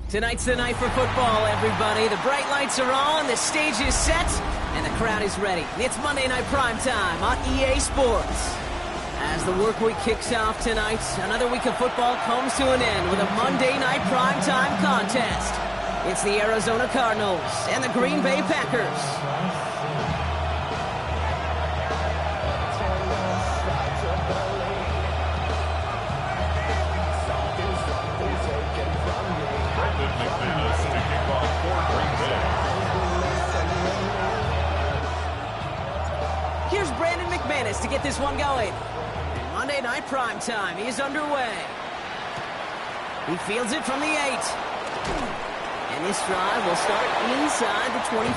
Tonight's the night for football, everybody. The bright lights are on, the stage is set, and the crowd is ready. It's Monday Night Primetime on EA Sports. As the work week kicks off tonight, another week of football comes to an end with a Monday Night Primetime contest. It's the Arizona Cardinals and the Green Bay Packers. Here's Brandon McManus to get this one going. Monday Night Primetime is underway. He fields it from the 8. And this drive will start inside the 25.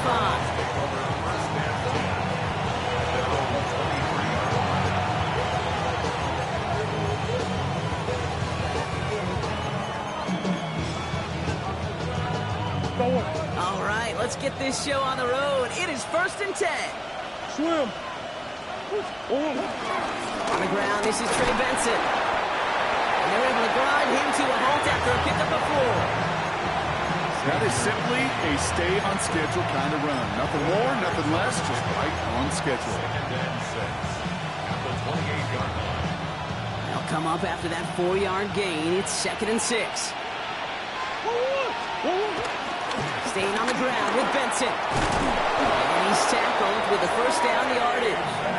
All right, let's get this show on the road. It is 1st and 10. Swim. On the ground, this is Trey Benson. And they're able to grind him to a halt after a pickup of 4. That is simply a stay-on-schedule kind of run. Nothing more, nothing less, just right on schedule. They'll come up after that 4-yard gain. It's 2nd and 6. Staying on the ground with Benson. And he's tackled with the first down yardage.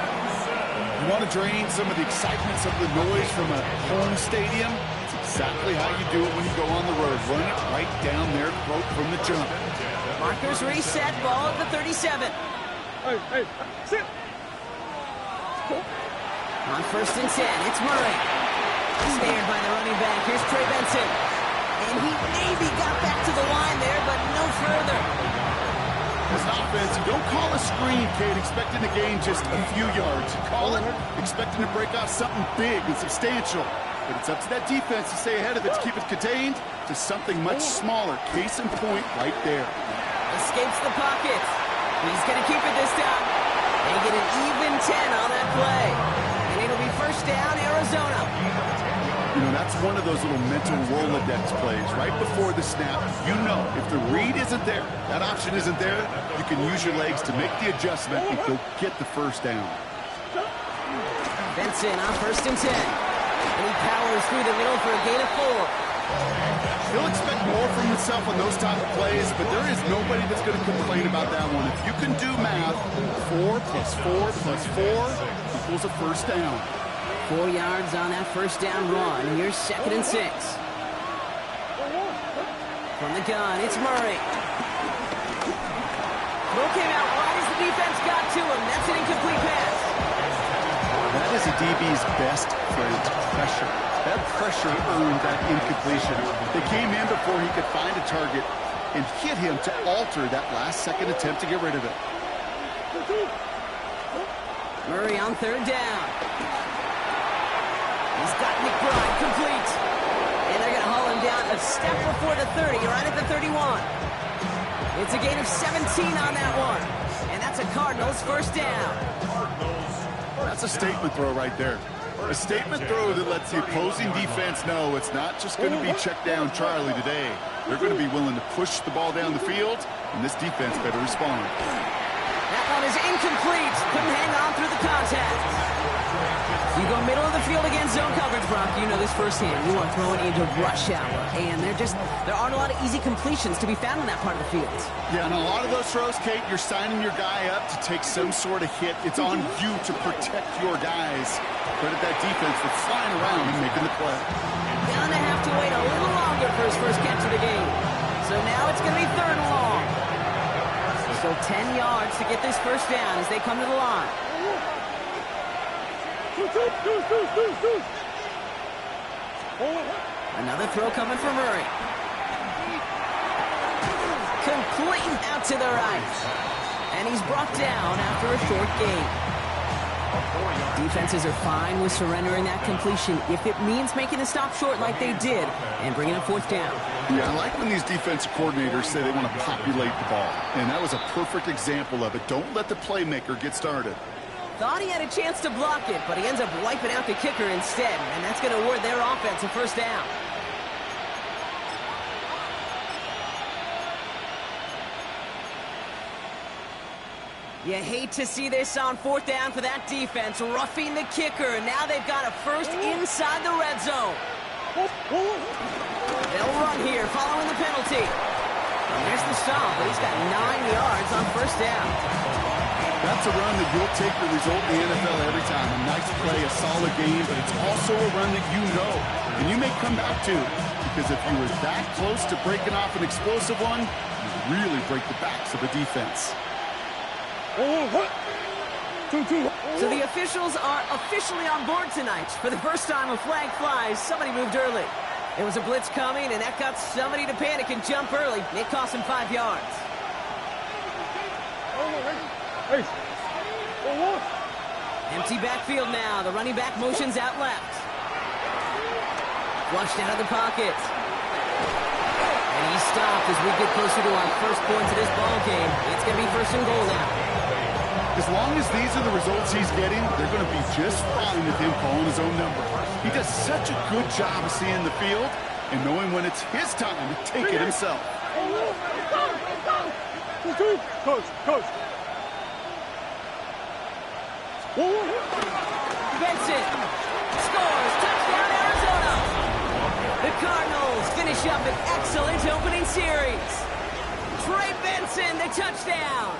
You want to drain some of the excitements of the noise from a home stadium? It's exactly how you do it when you go on the road. Run it right down their throat from the jump. Markers reset, ball at the 37. Hey, sit. On 1st and 10, it's Murray. Snared by the running back. Here's Trey Benson. And he maybe got back to the line there, but no further. As an offense, you don't call a screen, Kate, expecting to gain just a few yards. You call it expecting to break off something big and substantial. But it's up to that defense to stay ahead of it, to keep it contained to something much smaller. Case in point right there. Escapes the pocket. He's going to keep it this time. They get an even 10 on that play. And it'll be 1st down, Arizona. You know, that's one of those little mental Rolodex plays. Right before the snap, you know if the read isn't there, that option isn't there, you can use your legs to make the adjustment and go get the 1st down. Benson on 1st and 10. And he powers through the middle for a gain of 4. He'll expect more from himself on those type of plays, but there is nobody that's going to complain about that one. If you can do math, 4 plus 4 plus 4 equals a 1st down. 4 yards on that 1st down run. Here's 2nd and 6. From the gun, it's Murray. Throw came out wide as the defense got to him. That's an incomplete pass. That is a DB's best friend, pressure. That pressure earned that incompletion. They came in before he could find a target and hit him to alter that last-second attempt to get rid of it. Murray on 3rd down. He's got McBride complete. And they're going to haul him down a step before the 30, right at the 31. It's a gain of 17 on that one. And that's a Cardinals 1st down. That's a statement throw right there. A statement throw that lets the opposing defense know it's not just going to be check down Charlie today. They're going to be willing to push the ball down the field, and this defense better respond. That one is incomplete. Couldn't hang on through the contact. You go middle of the field against zone coverage, Brock. You know this firsthand. You are throwing into rush hour, and there aren't a lot of easy completions to be found in that part of the field. Yeah, and a lot of those throws, Kate, you're signing your guy up to take some sort of hit. It's on you to protect your guys. Credit that defense for flying around and making the play. Gonna have to wait a little longer for his first catch of the game. So now it's going to be 3rd and long. So 10 yards to get this 1st down as they come to the line. Another throw coming from Murray. Complete out to the right. And he's brought down after a short gain. Defenses are fine with surrendering that completion if it means making a stop short like they did and bringing up 4th down. Yeah, I like when these defensive coordinators say they want to populate the ball. And that was a perfect example of it. Don't let the playmaker get started. Thought he had a chance to block it, but he ends up wiping out the kicker instead. And that's going to award their offense a 1st down. You hate to see this on 4th down for that defense, roughing the kicker. Now they've got a first inside the red zone. They'll run here following the penalty. And there's the stop, but he's got 9 yards on 1st down. That's a run that you'll take the result in the NFL every time. A nice play, a solid game, but it's also a run that you know, and you may come back to. Because if you were that close to breaking off an explosive one, you'd really break the backs of the defense. So the officials are officially on board tonight. For the first time, a flag flies. Somebody moved early. There was a blitz coming, and that got somebody to panic and jump early. It cost him 5 yards. Empty backfield now. The running back motions out left. Flushed out of the pocket. And he's stopped as we get closer to our first points of this ball game. It's going to be 1st and goal now. As long as these are the results he's getting, they're going to be just fine with him calling his own number. He does such a good job of seeing the field and knowing when it's his time to take it himself. Coach. Benson scores. Touchdown, Arizona. The Cardinals finish up an excellent opening series. Trey Benson, the touchdown.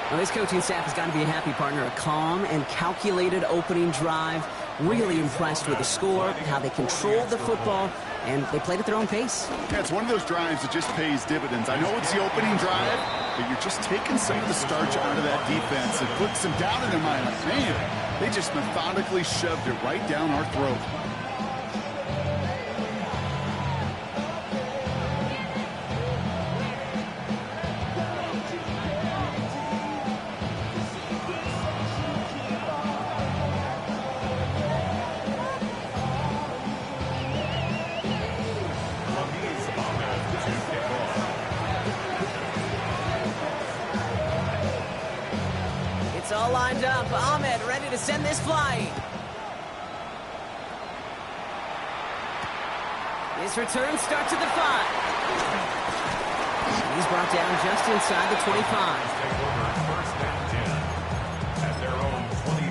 Well, this coaching staff has got to be a happy partner. A calm and calculated opening drive. Really impressed with the score, how they controlled the football, and they played at their own pace. Yeah, it's one of those drives that just pays dividends. I know it's the opening drive, but you're just taking some of the starch out of that defense and putting some doubt in their mind. Like, man, they just methodically shoved it right down our throat. It's all lined up. Ahmed ready to send this flying. His return starts at the 5. He's brought down just inside the 25. Take over 1st and 10 at their own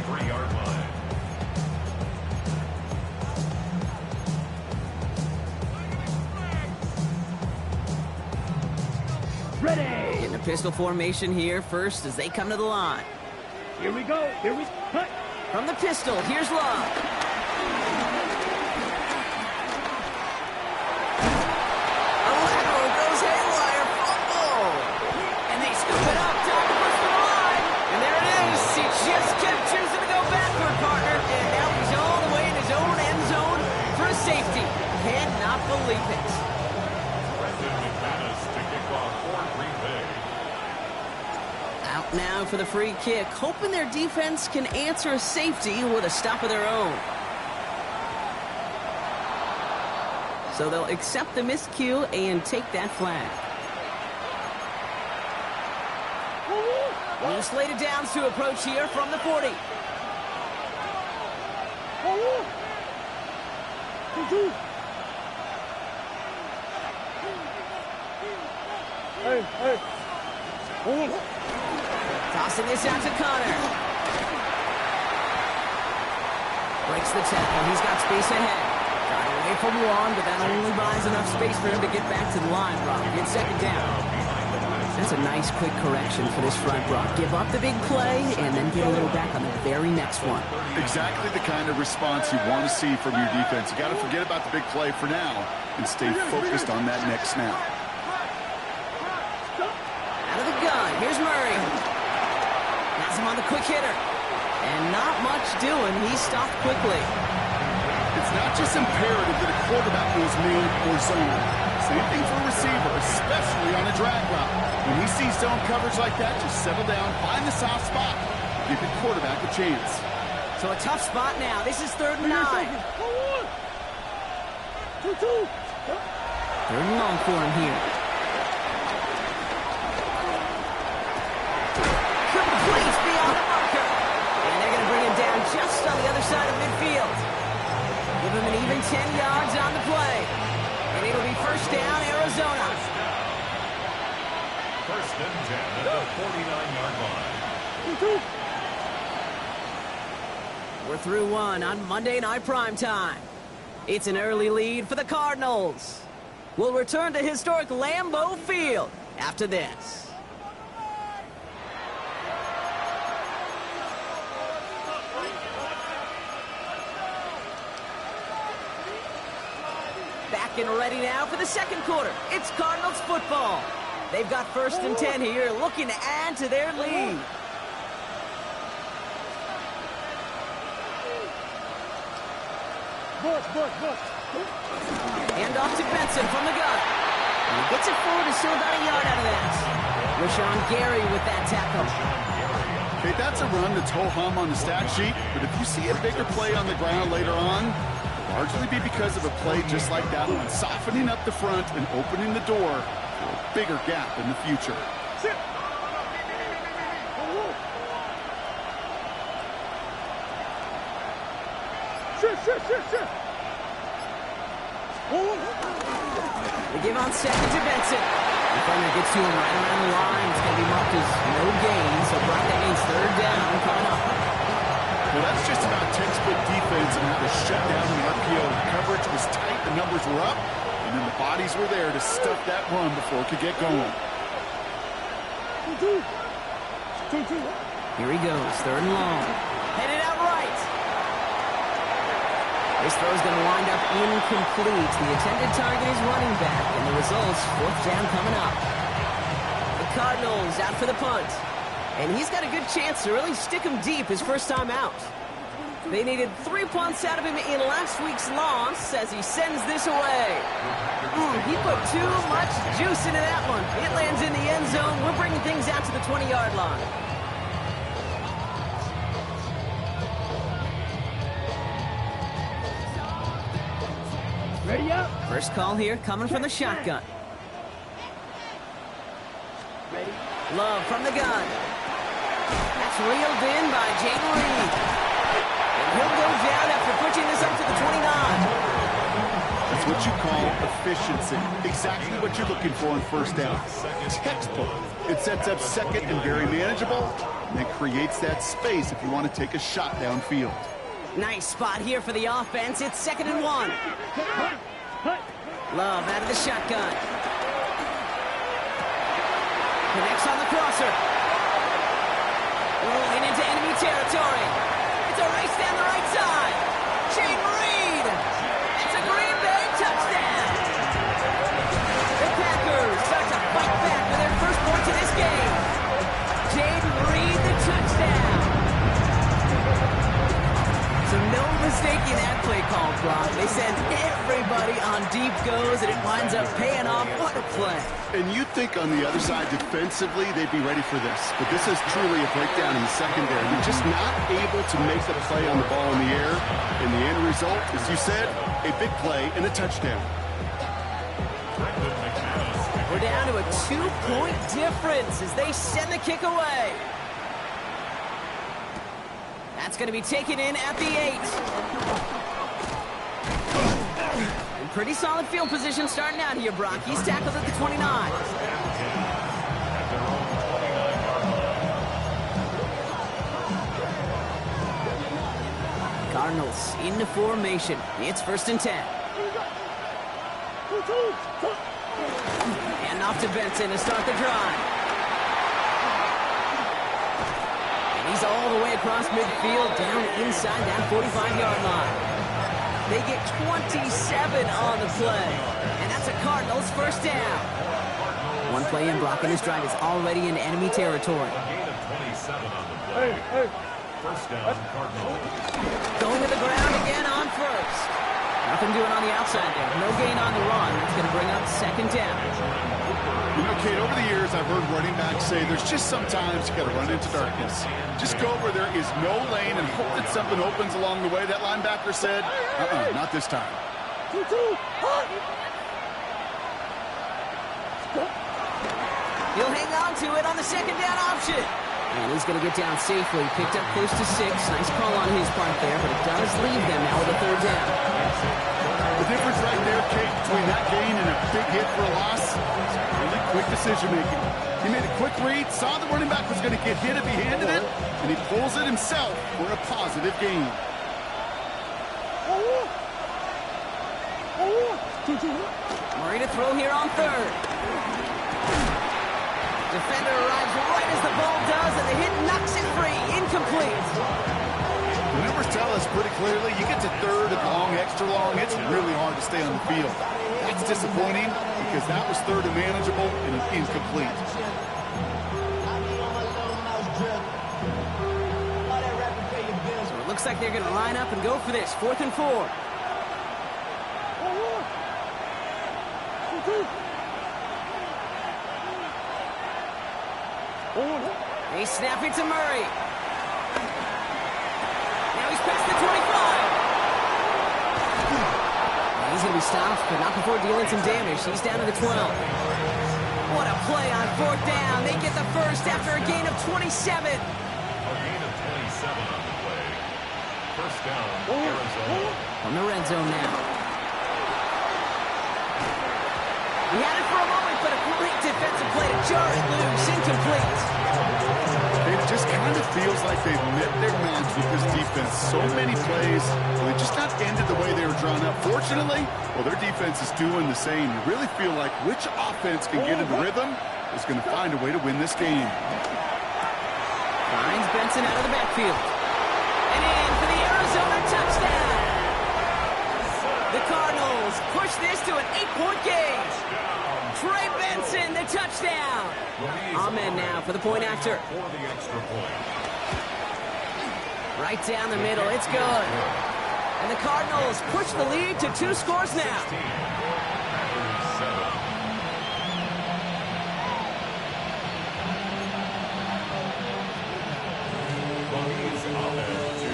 23-yard line. Ready! Getting a pistol formation here first as they come to the line. Here we go. Cut. From the pistol, here's Love. A lateral goes haywire, fumble. And they scoop it up, time to push the line. And there it is. He just kept choosing to go backward, partner. And now he's all the way in his own end zone for a safety. Cannot believe it. Brendan McManus to kick off for Green Bay. Out now for the free kick, hoping their defense can answer a safety with a stop of their own. So they'll accept the miscue and take that flag. New slated downs to approach here from the 40. Tossing this out to Connor. Breaks the tackle. He's got space ahead. Got away from one, but that only buys enough space for him to get back to the line, Rob. Get 2nd down. That's a nice quick correction for this front, Rob. Give up the big play and then get a little back on the very next one. Exactly the kind of response you want to see from your defense. You got to forget about the big play for now and stay focused on that next snap. Out of the gun. Here's Murray. Has him on the quick hitter. And not much doing. He stopped quickly. It's not just imperative that a quarterback goes man or zone. Same thing for a receiver, especially on a drag route. When he sees zone coverage like that, just settle down, find the soft spot, give your quarterback a chance. So a tough spot now. This is 3rd and 9. 3rd and long for him here. Complete beyond the marker. And they're going to bring him down just on the other side of midfield. Give him an even 10 yards on the play. And it'll be 1st down, Arizona. First and 10 at the 49-yard line. We're through one on Monday Night Primetime. It's an early lead for the Cardinals. We'll return to historic Lambeau Field after this. Back and ready now for the second quarter. It's Cardinals football. They've got first and 10 here, looking to add to their lead. Hand off to Benson from the gun. And he gets it forward, is still about a yard out of that. Rashawn Gary with that tackle. Okay, that's a run that's ho-hum on the stat sheet, but if you see a bigger play on the ground later on, it'll largely be because of a play just like that one, softening up the front and opening the door for a bigger gap in the future. They give on second to Benson. Defender gets to him right around the line. It's going to be marked as no gain, so Brock, that means third down coming up. Well, that's just about textbook defense and how to shut down the RPO. The coverage was tight, the numbers were up, and then the bodies were there to stuff that run before it could get going. Here he goes, third and long. Headed out right. This throw is going to wind up incomplete. The intended target is running back, and the results, fourth down coming up. The Cardinals out for the punt. And he's got a good chance to really stick him deep his first time out. They needed 3 punts out of him in last week's loss as he sends this away. He put too much juice into that one. It lands in the end zone. We're bringing things out to the 20-yard line. Ready up. First call here coming from the shotgun. Ready. Love from the gun. That's reeled in by Jayden Reed. And he'll go down after pushing this up to the 29. That's what you call efficiency. Exactly what you're looking for on first down. Textbook. It sets up second and very manageable, and it creates that space if you want to take a shot downfield. Nice spot here for the offense. It's 2nd and 1. Love out of the shotgun. Connects on the crosser. Rolling into enemy territory. It's a race down the right side. Jayden Reed. It's a Green Bay touchdown. The Packers start to fight back for their first point to this game. Jayden Reed, the touchdown. So no mistaking that play call, Brock. They send everybody on deep goes, and it winds up paying off. What a play. And you'd think on the other side, defensively, they'd be ready for this. But this is truly a breakdown in the secondary. They're just not able to make the play on the ball in the air. And the end result, as you said, a big play and a touchdown. We're down to a 2-point difference as they send the kick away. That's going to be taken in at the 8. And pretty solid field position starting out here, Brock. He's tackled at the 29. Cardinals into formation. It's 1st and 10. And off to Benson to start the drive. He's all the way across midfield, down inside that 45-yard line. They get 27 on the play, and that's a Cardinals first down. One play in, blocking his drive is already in enemy territory. Gain of 27 on the play. First down, Cardinals. Going to the ground again on first. Nothing doing on the outside there. No gain on the run. That's going to bring up 2nd down. You know, Kate, over the years, I've heard running backs say there's just sometimes you got to run into darkness. Just go where there is no lane and hope that something opens along the way. That linebacker said, not this time. He'll hang on to it on the 2nd down option. And he's going to get down safely. Picked up close to 6. Nice call on his part there, but it does leave them now with a 3rd down. The difference right there, Kate, between that gain and a big hit for a loss, really quick quick decision-making. He made a quick read, saw the running back was going to get hit if he handed it, and he pulls it himself for a positive gain. Murray to throw here on third. Defender arrives right as the ball does, and the hit knocks it free. Incomplete. The numbers tell us pretty clearly, you get to third and long, extra long, it's really hard to stay on the field. That's disappointing because that was third and manageable and incomplete. So it looks like they're going to line up and go for this. 4th and 4. They snap it to Murray. Now he's past the 25. He's going to be stopped, but not before dealing some damage. He's down to the 12. What a play on 4th down. They get the first after a gain of 27. A gain of 27 on the play. First down, Arizona. On the red zone now. He had it for a moment, but a great defensive play to jar it loose. Incomplete. It just kind of feels like they've met their match with this defense. So many plays, well, they just not ended the way they were drawn up. Fortunately, well, their defense is doing the same. You really feel like which offense can get in the rhythm is going to find a way to win this game. Finds Benson out of the backfield. And in for the Arizona touchdown. The Cardinals push this to an 8-point game. Trey Benson, the touchdown. Ahmed now for the point after. For the extra point. Right down the middle, it's good. And the Cardinals push the lead to 2 scores now. 16.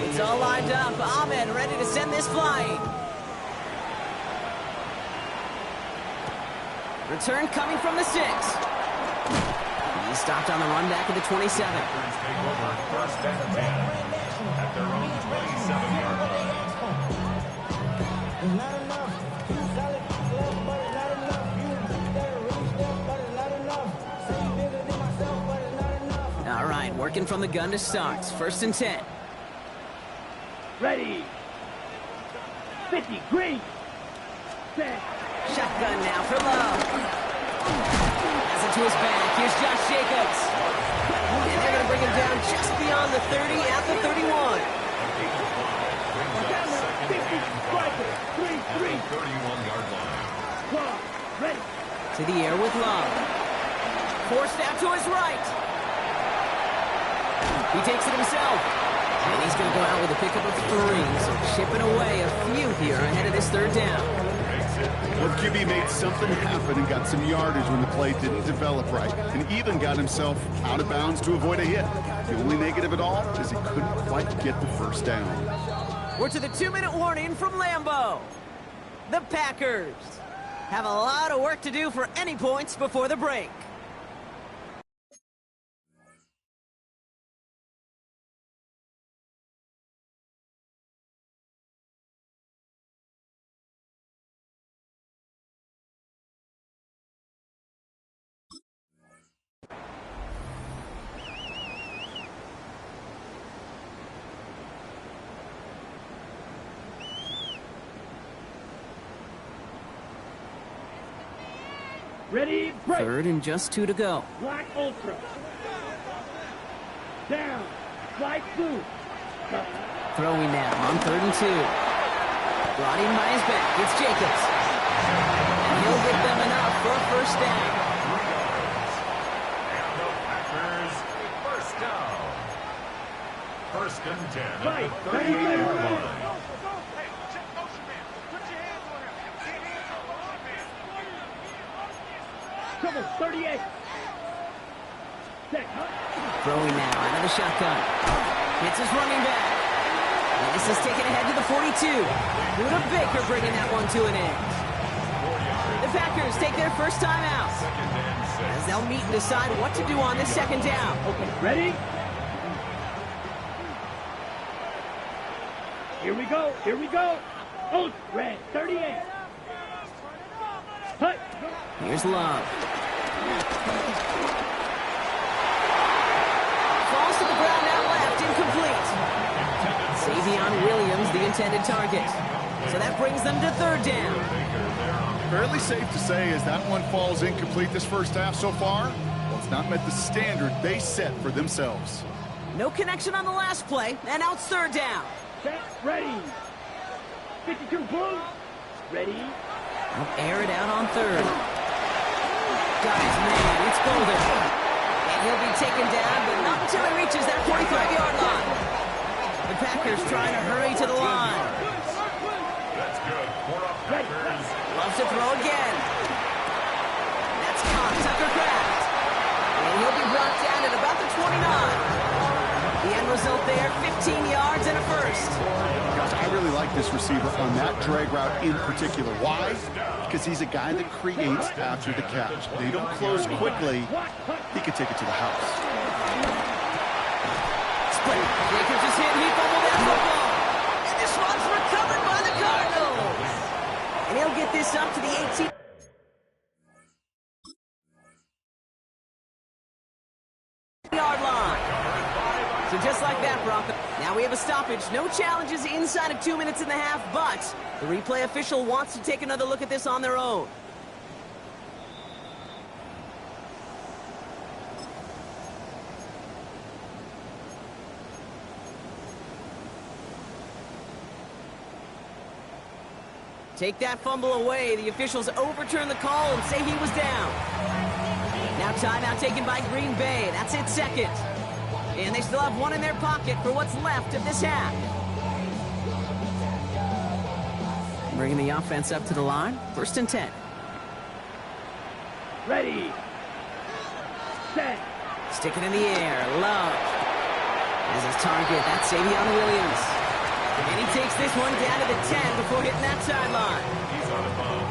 It's all lined up. Ahmed ready to send this flying. Return coming from the 6. He's stopped on the run back at the 27. Take over first and 10 at their own 27-yard line. All right, working from the gun to start. 1st and 10. Ready. 50, green. Set. Shotgun now for Love. Has it to his back. Here's Josh Jacobs. And they're going to bring him down just beyond the 30 at the 31. 50, striker. 3-3. 31-yard line. Ready. To the air with Love. Forced out to his right. He takes it himself. And he's going to go out with a pickup of 3. So chipping away a few here ahead of this 3rd down. Well, QB made something happen and got some yardage when the play didn't develop right, and even got himself out of bounds to avoid a hit. The only negative at all is he couldn't quite get the first down. We're to the 2-minute warning from Lambeau. The Packers have a lot of work to do for any points before the break. Ready, break. 3rd and just 2 to go. Black Ultra. Down. Flight blue. Throwing now on 3rd and 2. Brought in by his back. It's Jacobs. And he'll get them enough for a first down. And the Packers, first down. 1st and 10 at the 38-yard line. Come on, 38. Set. Throwing now out of the shotgun. Hits his running back. And this is taken ahead to the 42. Buda Baker bringing that one to an end. The Packers take their first time out. As they'll meet and decide what to do on this 2nd down. Okay, ready? Here we go, here we go. Oh, red, 38. Hut. Here's Love. Falls to the ground out left, incomplete. Savion Williams, the intended target. So that brings them to third down. Fairly safe to say as that one falls incomplete this first half so far. Well, it's not met the standard they set for themselves. No connection on the last play, and now it's third down. Set, ready. 52 blue. Ready. They'll air it out on third. Guys, man, it's Golden. And he'll be taken down, but not until he reaches that 45-yard line. The Packers trying to hurry to the line. That's good. Four up, Packers. Loves to throw again. That's caught. Tucker Kraft. And he'll be brought down at about the 29. The end result there, 15 yards and a first. Gosh, I really like this receiver on that drag route in particular. Why? Because he's a guy that creates after the catch. They don't close quickly. He could take it to the house. Split. Jacobs is hit. He fumbled that football. And this one's recovered by the Cardinals. And he'll get this up to the 18-yard line. So just like that, Bronco. Now we have a stoppage. No challenges inside of 2 minutes and a half, but the replay official wants to take another look at this on their own. Take that fumble away. The officials overturn the call and say he was down. Now timeout taken by Green Bay. That's its second. And they still have one in their pocket for what's left of this half. Bringing the offense up to the line. 1st and 10. Ready. Set. Stick it in the air. Love. As his target, that's Savion Williams. And he takes this one down to the 10 before hitting that sideline.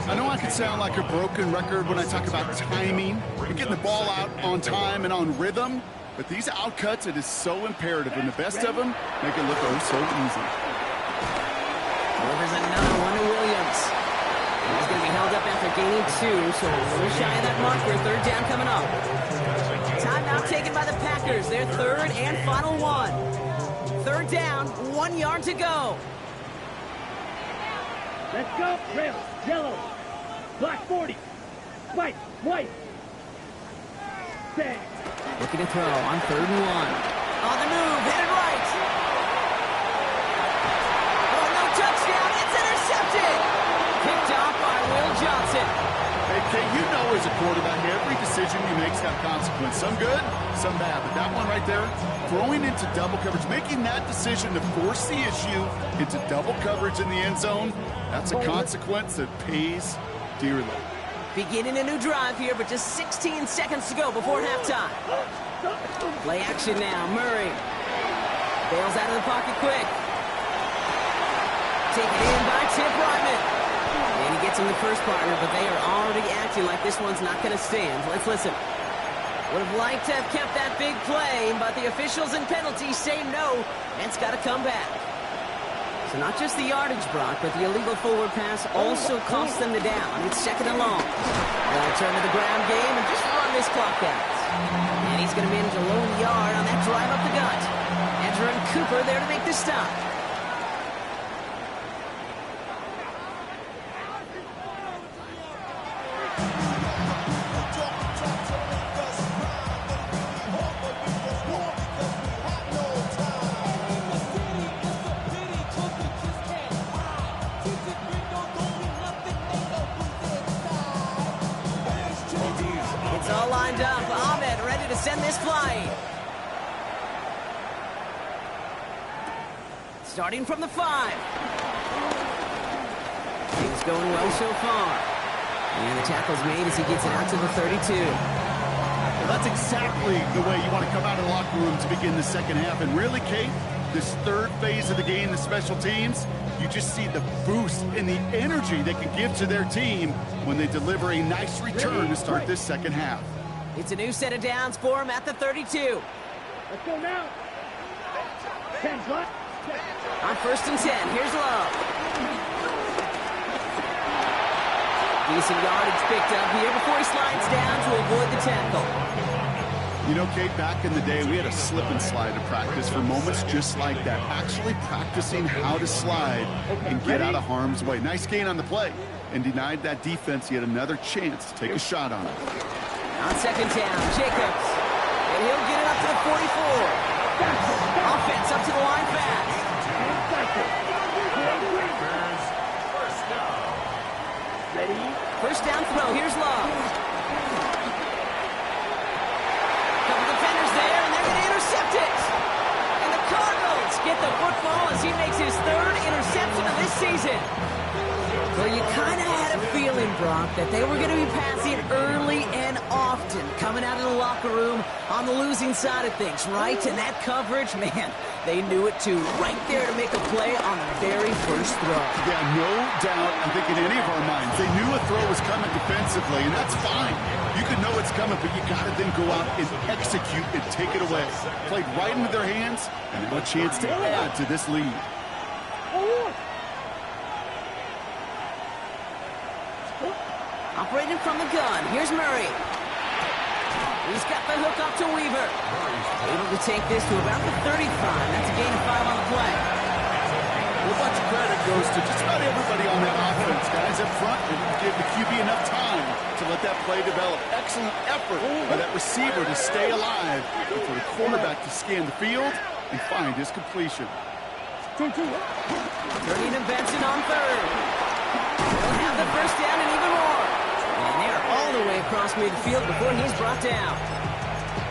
I know I can sound like a broken record when I talk about timing and getting the ball out on time and on rhythm. But these outcuts, it is so imperative, and the best of them make it look oh so easy. Delivers another one to Williams. He's going to be held up after gaining 2, so a little shy of that marker. Third down coming up. Timeout taken by the Packers. Their third and final one. Third down, 1 yard to go. Let's go. Red, yellow. Black 40. White, white. Set. Looking to throw on 3rd and 1. On the move, headed right. Oh, no touchdown. It's intercepted. Picked off by Will Johnson. Hey, Kate, you know as a quarterback, every decision you make has got consequence. Some good, some bad. But that one right there, throwing into double coverage, making that decision to force the issue into double coverage in the end zone, that's a consequence that pays dearly. Beginning a new drive here, but just 16 seconds to go before halftime. Play action now. Murray bails out of the pocket quick. Taken in by Tim Bryman. And he gets him the first partner, but they are already acting like this one's not going to stand. Let's listen. Would have liked to have kept that big play, but the officials and penalties say no, and it's got to come back. So not just the yardage, Brock, but the illegal forward pass also costs them the down. It's 2nd and long. They'll turn to the ground game and just run this clock out. And he's going to manage a lone yard on that drive up the gut. Edgerrin Cooper there to make the stop. All lined up. Ahmed ready to send this flying. Starting from the 5. Things going well so far. And the tackle's made as he gets it out to the 32. Well, that's exactly the way you want to come out of the locker room to begin the second half. And really, Kate, this third phase of the game, the special teams, you just see the boost and the energy they can give to their team when they deliver a nice return to start this second half. It's a new set of downs for him at the 32. Let's go now. 10 plus. On 1st and 10, here's Love. Decent yardage picked up here before he slides down to avoid the tackle. You know, Kate, back in the day, we had a slip and slide to practice for moments just like that. Actually practicing how to slide and get out of harm's way. Nice gain on the play. And denied that defense yet another chance to take a shot on it. On second down, Jacobs. And he'll get it up to the 44. Offense up to the line fast. Ready? First down throw. Here's Love. Couple defenders there, and they're going to intercept it. And the Cardinals get the football as he makes his third interception of this season. Well, you kind of had a feeling, Brock, that they were going to be passing early and often, coming out of the locker room on the losing side of things, right? And that coverage, man, they knew it too. Right there to make a play on the very first throw. Yeah, no doubt, I think in any of our minds, they knew a throw was coming defensively, and that's fine. You can know it's coming, but you got to then go out and execute and take it away. Played right into their hands, and now a chance to add to this lead. Operating from the gun, here's Murray. He's got the hook up to Weaver. Able to take this to about the 35. That's a gain of 5 on the play. A bunch of credit goes to just about everybody on that offense. Guys up front, and give the QB enough time to let that play develop. Excellent effort by that receiver to stay alive, and for the quarterback to scan the field and find his completion. Turning to Benson on third. He'll have the first down and even more. And they're all the way across midfield before he's brought down.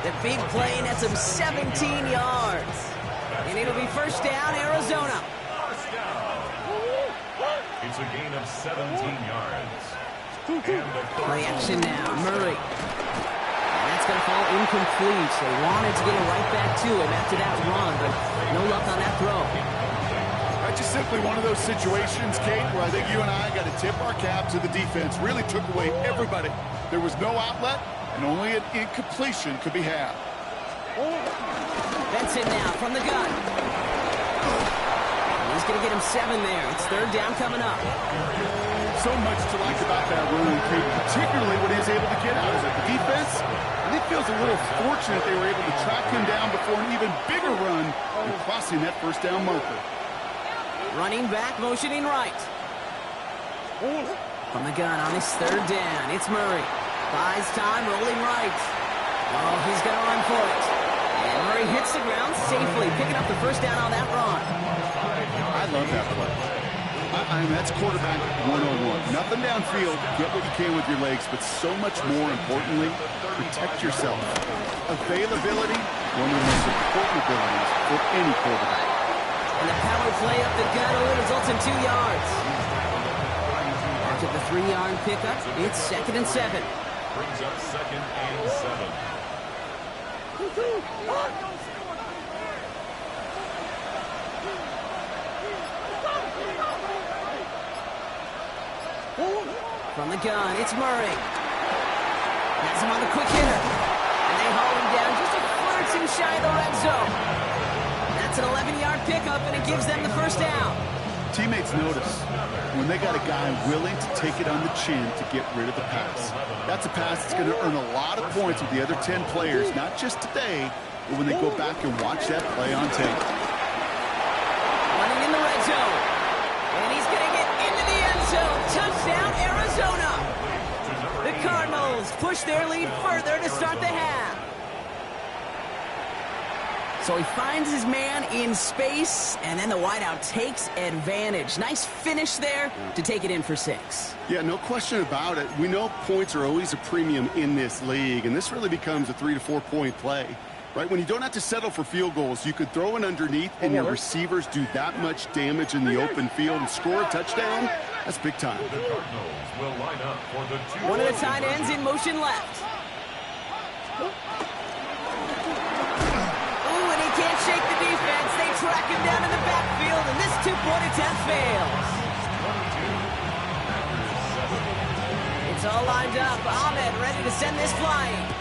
The big play nets him 17 yards. And it'll be first down, Arizona. It's a gain of 17 yards. Play action now, Murray. And that's going to fall incomplete. They wanted to get it right back to him after that run, but no luck on that throw. Just simply one of those situations, Kate, where I think you and I got to tip our cap to the defense. Really took away everybody. There was no outlet, and only an incompletion could be had. Benson now from the gun. He's going to get him 7 there. It's third down coming up. So much to like about that run, Kate, particularly what he was able to get out of it. The defense, I think, feels a little fortunate they were able to track him down before an even bigger run and crossing that first down marker. Running back, motioning right. From the gun on his third down, it's Murray. Buys time, rolling right. Oh, he's going to run for it. And Murray hits the ground safely, picking up the first down on that run. I love that play. I mean, that's quarterback 101. Nothing downfield, get what you can with your legs, but so much more importantly, protect yourself. Availability, one of the most important abilities for any quarterback. And the power play up the gut only results in 2 yards. After the 3-yard pickup, it's 2nd and 7. Brings up 2nd and 7. From the gun, it's Murray. Has him on the quick hitter. And they haul him down just a foot or two shy of the red zone. That's an 11-yard pickup, and it gives them the first down. Teammates notice when they got a guy willing to take it on the chin to get rid of the pass. That's a pass that's going to earn a lot of points with the other 10 players, not just today, but when they go back and watch that play on tape. Running in the red zone. And he's going to get into the end zone. Touchdown, Arizona. The Cardinals push their lead further to start the half. So he finds his man in space, and then the wideout takes advantage. Nice finish there to take it in for 6. Yeah, no question about it. We know points are always a premium in this league, and this really becomes a 3 to 4 point play. Right, when you don't have to settle for field goals, you could throw it underneath and your receivers do that much damage in the open field and score a touchdown. That's big time. The Cardinals will line up for the 2. One of the tight ends in motion left. Ooh, and he can't shake the defense. They track him down in the backfield, and this 2-point attempt fails. It's all lined up. Ahmed ready to send this flying.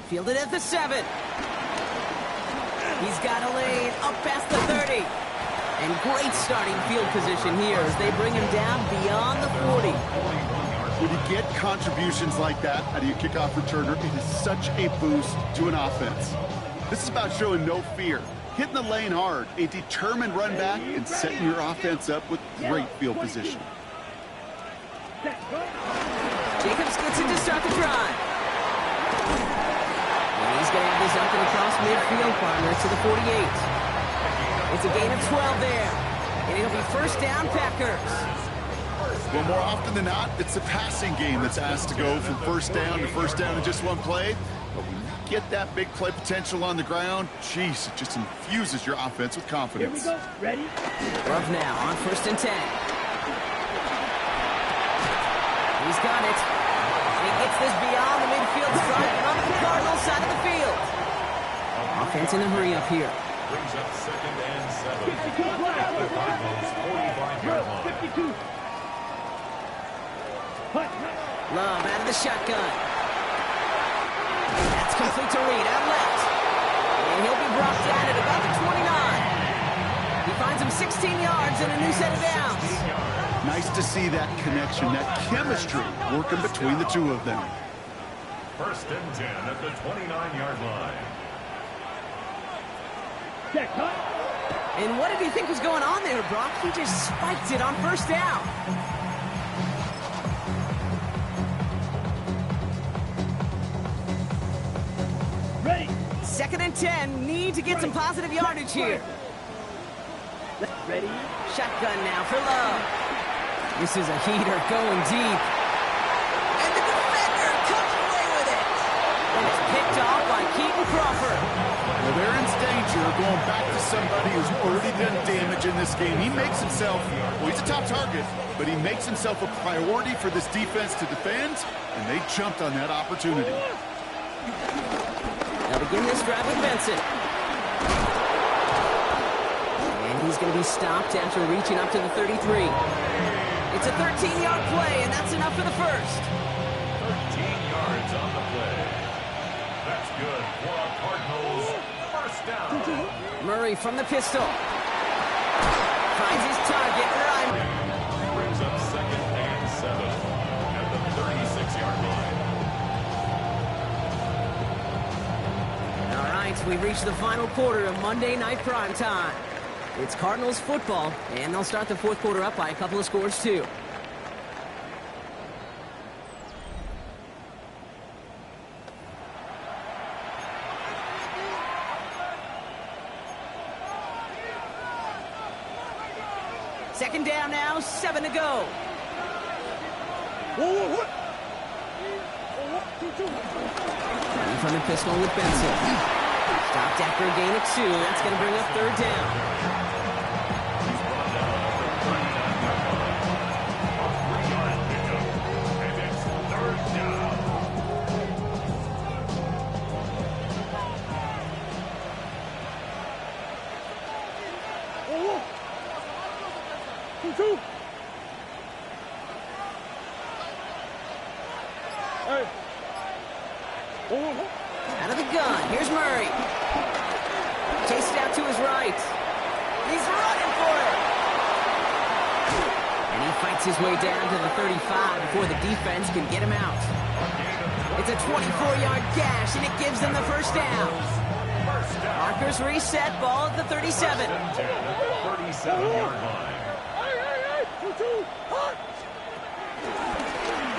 Fielded at the 7. He's got a lane up past the 30. And great starting field position here as they bring him down beyond the 40. When you get contributions like that out of your kickoff returner, it is such a boost to an offense. This is about showing no fear, hitting the lane hard, a determined run back, and setting your offense up with great field position. Jacobs gets it to start the drive. And he's going to have this up and across midfield, partner, to the 48. It's a gain of 12 there. And it'll be first down, Packers. Well, more often than not, it's the passing game that's asked to go from first down in just one play. But when you get that big play potential on the ground, geez, it just infuses your offense with confidence. Here we go. Ready? Love now on first and 10. He's got it. He gets this beyond the midfield stripe on the Cardinals side of the field. Offense in a hurry up here. Brings up second and 7. 52 black. The Cardinals 45-yard line. 52. Hut. Love out of the shotgun. That's complete to Reed out left. And he'll be brought down at about the 29. He finds him 16 yards and a new set of downs. Nice to see that connection, that chemistry working between the two of them. First and 10 at the 29-yard line. Check. Hut. And what did he think was going on there, Brock? He just spiked it on first down. Ready? Second and 10. Need to get some positive yardage here. Ready? Shotgun now for Love. This is a heater going deep. And the defender comes away with it. And it's picked off by Keaton Crawford. Well, they're in danger of going back to somebody who's already done damage in this game. He makes himself, well, he's a top target, but he makes himself a priority for this defense to defend, and they jumped on that opportunity. They'll begin this drive with Benson. And he's going to be stopped after reaching up to the 33. It's a 13-yard play, and that's enough for the first. 13 yards on the play. That's good for our Cardinals. First down. Murray from the pistol. Finds his target, Ryan. Brings up second and 7 at the 36-yard line. All right, we've reached the final quarter of Monday Night Primetime. It's Cardinals football, and they'll start the fourth quarter up by a couple of scores, too. Second down now, 7 to go. From the pistol with Benson. Stopped after a gain of 2. That's going to bring up third down. And it's third down. Out of the gun, here's Murray. Chased out to his right. He's running for it. And he fights his way down to the 35 before the defense can get him out. It's a 24-yard gash, and it gives them the first down. Markers reset, ball at the 37. 10 at the 37-yard line.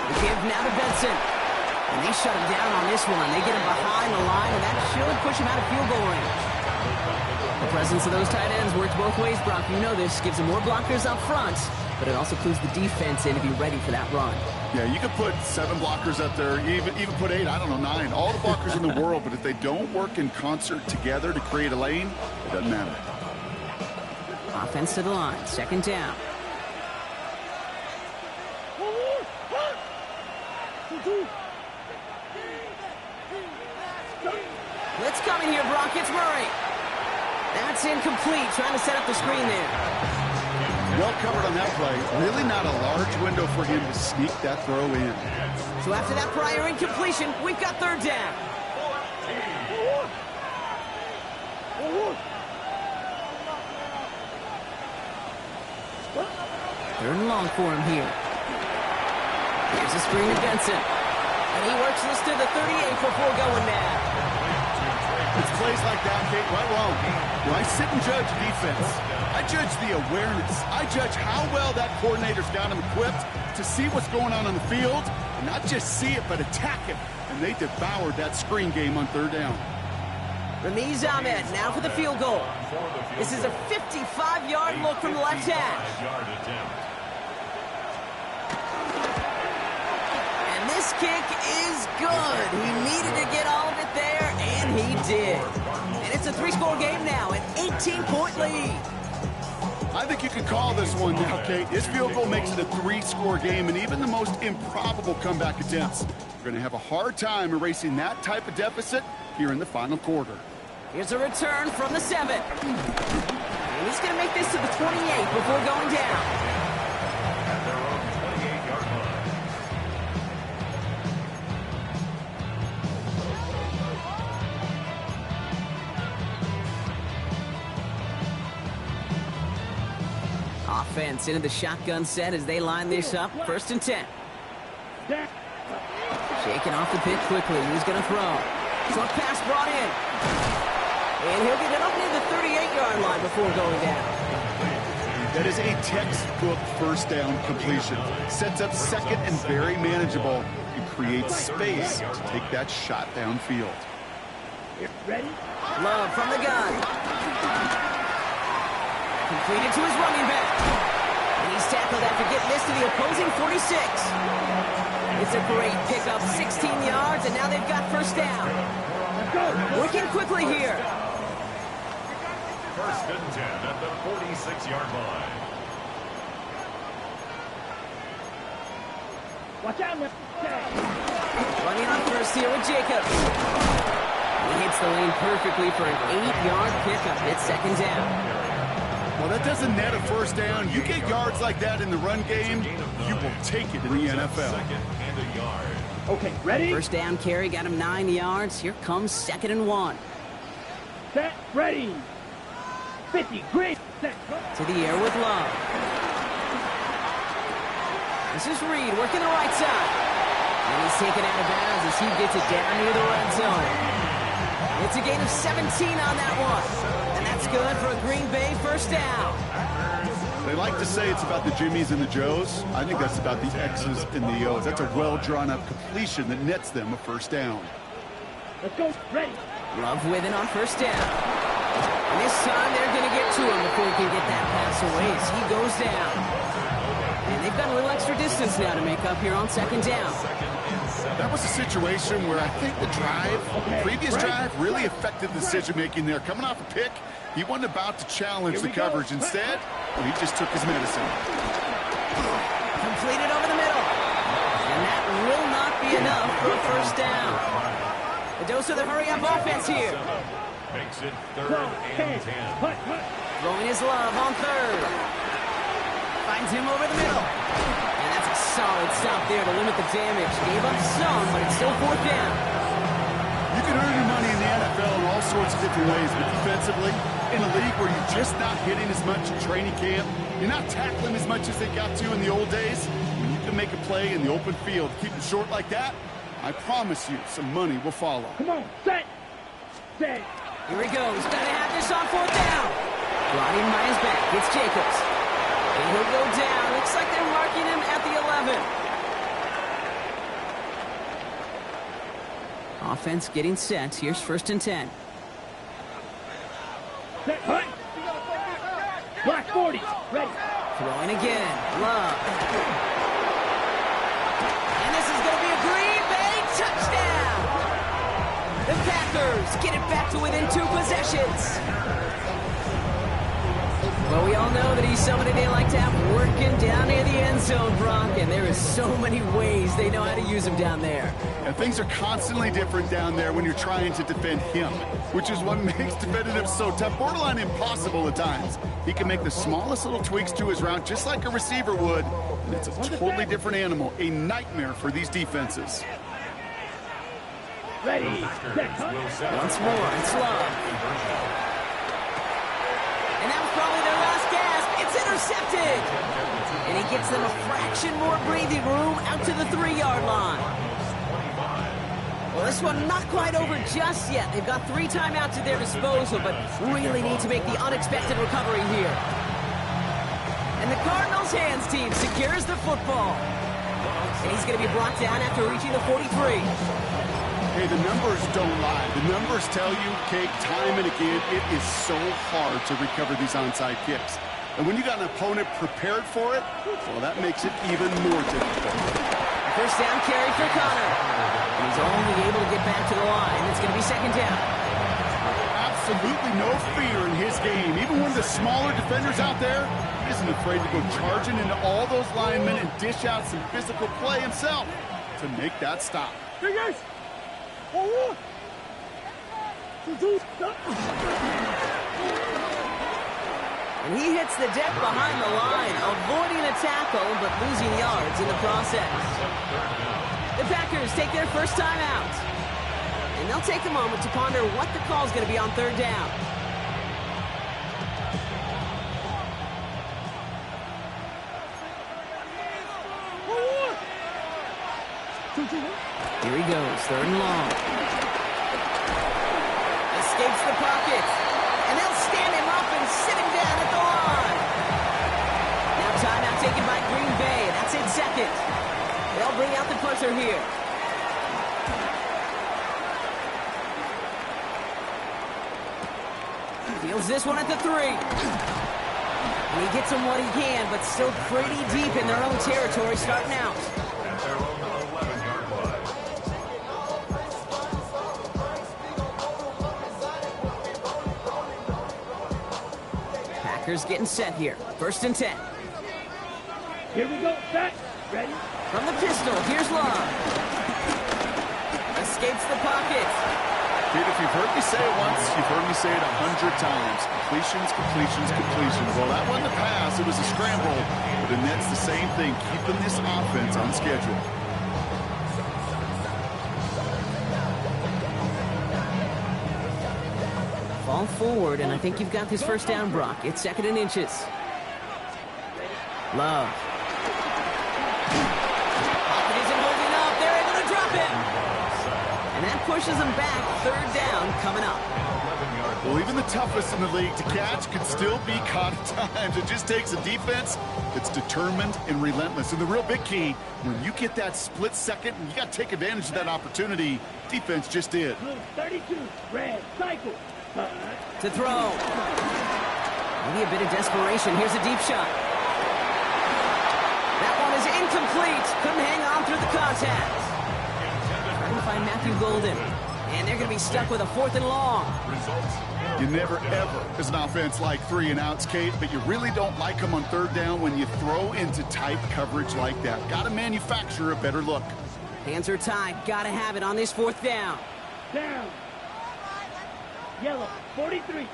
The give now to Benson. And they shut him down on this one. They get him behind the line, and that should push him out of field goal range. The presence of those tight ends works both ways, Brock. You know this. Gives them more blockers up front, but it also clues the defense in to be ready for that run. Yeah, you could put 7 blockers up there, even put 8, I don't know, 9. All the blockers in the world, but if they don't work in concert together to create a lane, it doesn't matter. Offense to the line. Second down. Blitz coming here, Brock. It's Murray. That's incomplete. Trying to set up the screen there. Well covered on that play. Really not a large window for him to sneak that throw in. So after that prior incompletion, we've got third down. Third and long for him here. Here's a screen to Benson. And he works this to the 38 before going now. It's plays like that, Kate, right wrong. When I sit and judge defense, I judge the awareness. I judge how well that coordinator's got him equipped to see what's going on the field, and not just see it, but attack it. And they devoured that screen game on third down. Ramiz Ahmed now for the field goal. This is a 55-yard look from the left hash. And this kick is good. He needed to get all of it there, and he did. And it's a 3-score game now, an 18-point lead. I think you can call this one now, Kate. This field goal makes it a 3-score game, and even the most improbable comeback attempts are going to have a hard time erasing that type of deficit here in the final quarter. Here's a return from the 7. And he's going to make this to the 28 before going down. At their own 28-yard line. Offense into the shotgun set as they line this up. 1st and 10. Shaking off the pitch quickly. He's going to throw. Short pass brought in. And he'll get it up near the 38-yard line before going down. That is a textbook first down completion. Sets up second and very manageable. It creates space to take that shot downfield. Ready? Love from the gun. Completed to his running back. And he's tackled after getting this to the opposing 46. It's a great pickup, 16 yards, and now they've got first down. Working quickly here. 1st and 10 at the 46-yard line. Watch out, Running on first here with Jacobs. He hits the lane perfectly for an 8-yard pickup. It's 2nd down. Well, that doesn't net a first down. You get yards like that in the run game, you will take it in the NFL. 2nd and a yard. Okay, ready? First down carry got him 9 yards. Here comes 2nd and 1. Set, ready. 50, great. Set, go. To the air with Love. This is Reed working the right side. And he's taken out of bounds as he gets it down near the red zone. It's a gain of 17 on that one. And that's good for a Green Bay first down. They like to say it's about the Jimmies and the Joes. I think that's about the X's and the O's. That's a well-drawn-up completion that nets them a first down. Let's go, ready. Love with it on first down. And this time they're going to get to him before he can get that pass away as he goes down. And they've got a little extra distance now to make up here on 2nd down. That was a situation where I think the previous drive really affected the decision-making there. Coming off a pick, he wasn't about to challenge the coverage. Instead, he just took his medicine. Completed over the middle. And that will not be enough for a first down. A dose of the hurry-up offense here. Makes it 3rd and 10. Throwing his Love on 3rd. Finds him over the middle. And that's a solid stop there to limit the damage. Gave up some, but it's still 4th down. You can earn your money in the NFL in all sorts of different ways, but defensively, in a league where you're just not hitting as much in training camp, you're not tackling as much as they got to in the old days, when you can make a play in the open field, keep it short like that, I promise you some money will follow. Come on, set. Set. Here he goes. Got to have this on 4th down. Brought in by his back. It's Jacobs. And he'll go down. Looks like they're marking him at the 11. Offense getting set. Here's 1st and 10. Set, hut. Black 40, ready. Throwing again. Love. And this is going to be a Green Bay touchdown. The Packers get it back to within 2 possessions. Well, we all know that he's somebody they like to have working down near the end zone, Brock, and there is so many ways they know how to use him down there. And things are constantly different down there when you're trying to defend him, which is what makes defending him so tough, borderline impossible at times. He can make the smallest little tweaks to his route just like a receiver would, and it's a totally different animal, a nightmare for these defenses. Ready. Once more, it's Love. And that was probably their last gasp. It's intercepted. And he gets them a fraction more breathing room out to the 3-yard line. Well, this one not quite over just yet. They've got 3 timeouts at their disposal, but really need to make the unexpected recovery here. And the Cardinals' hands team secures the football. And he's going to be brought down after reaching the 43. Hey, the numbers don't lie. The numbers tell you, Kate, time and again, it is so hard to recover these onside kicks. And when you got an opponent prepared for it, well, that makes it even more difficult. First down carry for Connor. And he's only able to get back to the line. It's going to be second down. Absolutely no fear in his game. Even when the smaller defender's out there, he isn't afraid to go charging into all those linemen and dish out some physical play himself to make that stop. And he hits the deck behind the line, avoiding a tackle, but losing yards in the process. The Packers take their first time out. And they'll take a moment to ponder what the call is going to be on third down. Here he goes, third and long. Escapes the pocket. And they'll stand him up and sit him down at the line. Now timeout taken by Green Bay. That's in second. They'll bring out the punter here. Feels this one at the 3. And he gets him what he can, but still pretty deep in their own territory starting out. At their own 11-yard line. Packers getting set here. First and 10. Here we go. Set. Ready? From the pistol, here's Love. Escapes the pocket. Kid, if you've heard me say it once, you've heard me say it 100 times. Completions, completions, completions. Well, that wasn't a pass. It was a scramble. But the Nets, the same thing, keeping this offense on schedule. Fall forward, and I think you've got this first down, Brock. It's second and inches. Love. Pocket isn't holding up. They're able to drop him. And that pushes them back. Third down coming up. Well, even the toughest in the league to catch can still be caught at times. It just takes a defense that's determined and relentless. And the real big key, when you get that split second, and you got to take advantage of that opportunity, defense just did. Blue 32. Red. Cycle. To throw. Maybe a bit of desperation. Here's a deep shot. That one is incomplete. Couldn't hang on through the contact. Trying to find Matthew Golden. And they're going to be stuck with a fourth and long. You never, ever, as an offense, like 3 and outs, Kate, but you really don't like them on third down when you throw into tight coverage like that. Got to manufacture a better look. Hands are tied. Got to have it on this fourth down. Down. Yellow. 43.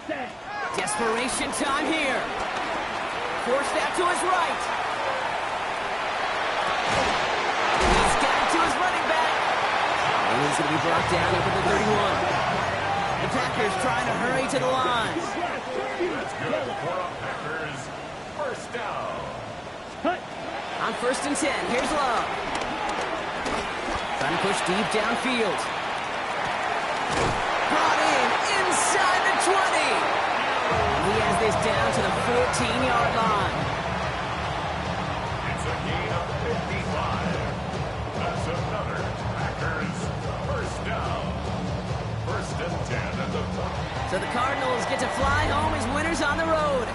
Set. Desperation time here. Forced out to his right. He's got it to his running back. And he's going to be brought down over the 31. The Packers trying to hurry to the line. That's good for a Packers first down. Cut. On first and 10, here's Love. Trying to push deep downfield. Brought in inside the 20. He has this down to the 14-yard line. It's a gain of 55. That's another Packers first down. First and 10 at the 20. So the Cardinals get to fly home as winners on the road.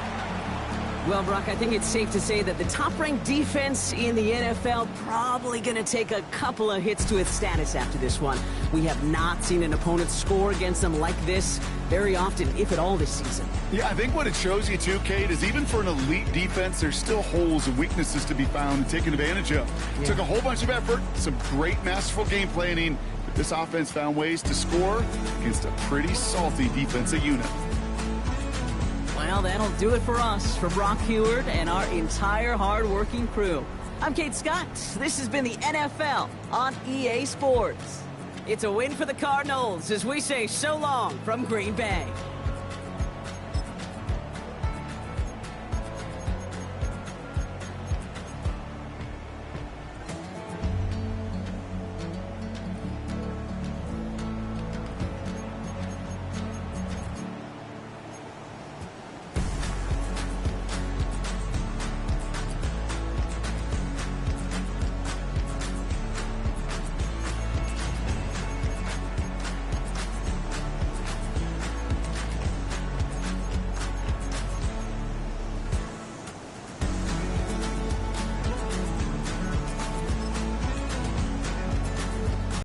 Well, Brock, I think it's safe to say that the top-ranked defense in the NFL probably going to take a couple of hits to its status after this one. We have not seen an opponent score against them like this very often, if at all, this season. Yeah, I think what it shows you, too, Kate, is even for an elite defense, there's still holes and weaknesses to be found and taken advantage of. It took a whole bunch of effort, some great masterful game planning, but this offense found ways to score against a pretty salty defensive unit. Well, that'll do it for us, for Brock Huard and our entire hard-working crew. I'm Kate Scott. This has been the NFL on EA Sports. It's a win for the Cardinals as we say so long from Green Bay.